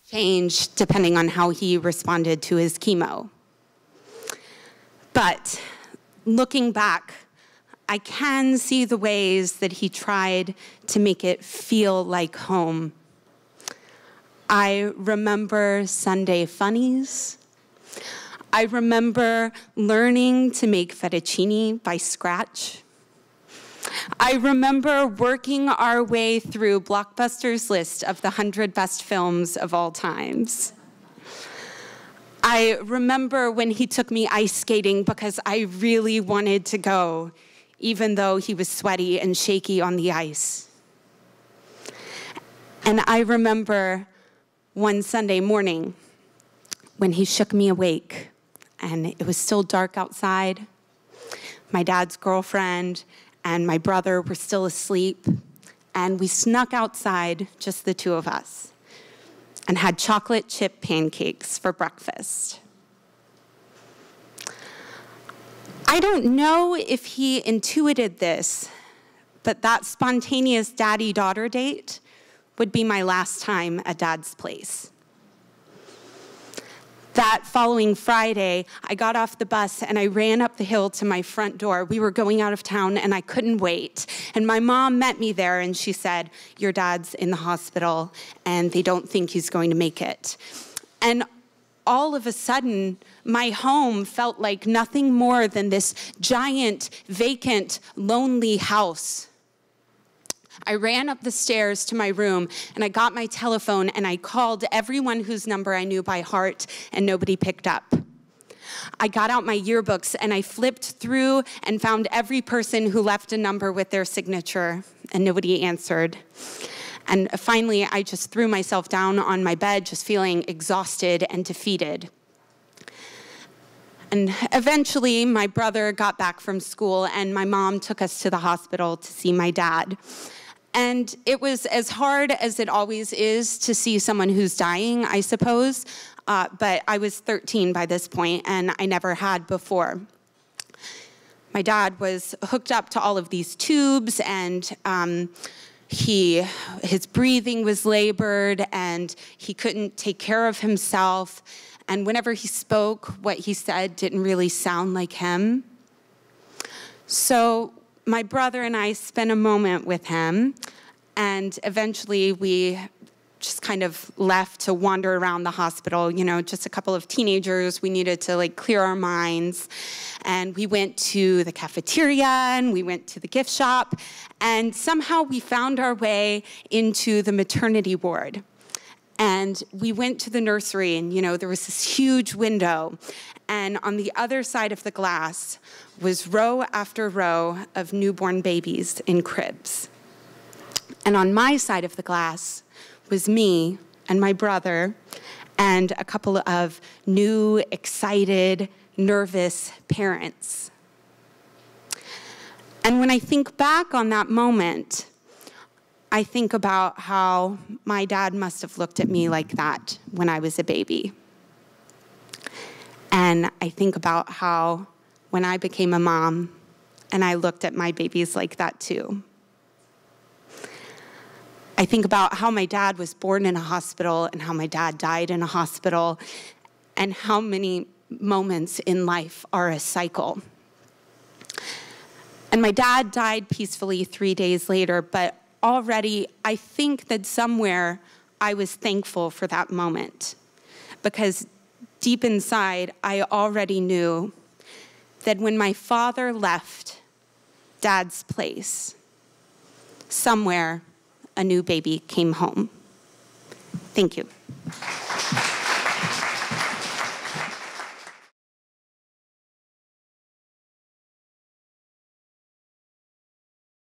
change depending on how he responded to his chemo. But looking back, I can see the ways that he tried to make it feel like home. I remember Sunday funnies. I remember learning to make fettuccine by scratch. I remember working our way through Blockbuster's list of the 100 best films of all times. I remember when he took me ice skating because I really wanted to go, even though he was sweaty and shaky on the ice. And I remember one Sunday morning when he shook me awake, and it was still dark outside. My dad's girlfriend and my brother were still asleep, and we snuck outside, just the two of us, and had chocolate chip pancakes for breakfast. I don't know if he intuited this, but that spontaneous daddy-daughter date would be my last time at Dad's place. That following Friday, I got off the bus and I ran up the hill to my front door. We were going out of town and I couldn't wait. And my mom met me there and she said, "Your dad's in the hospital and they don't think he's going to make it." And all of a sudden, my home felt like nothing more than this giant, vacant, lonely house. I ran up the stairs to my room and I got my telephone and I called everyone whose number I knew by heart and nobody picked up. I got out my yearbooks and I flipped through and found every person who left a number with their signature and nobody answered. And finally, I just threw myself down on my bed, just feeling exhausted and defeated. And eventually, my brother got back from school and my mom took us to the hospital to see my dad. And it was as hard as it always is to see someone who's dying, I suppose, but I was 13 by this point, and I never had before. My dad was hooked up to all of these tubes, and his breathing was labored, and he couldn't take care of himself. And whenever he spoke, what he said didn't really sound like him. So my brother and I spent a moment with him, and eventually we just kind of left to wander around the hospital, you know, just a couple of teenagers. We needed to like clear our minds. And we went to the cafeteria and we went to the gift shop, and somehow we found our way into the maternity ward. And we went to the nursery, and you know, there was this huge window, and on the other side of the glass was row after row of newborn babies in cribs. And on my side of the glass was me and my brother and a couple of new, excited, nervous parents. And when I think back on that moment, I think about how my dad must have looked at me like that when I was a baby. And I think about how when I became a mom, and I looked at my babies like that too. I think about how my dad was born in a hospital and how my dad died in a hospital, and how many moments in life are a cycle. And my dad died peacefully 3 days later, but already I think that somewhere I was thankful for that moment, because deep inside I already knew that when my father left Dad's place, somewhere a new baby came home. Thank you.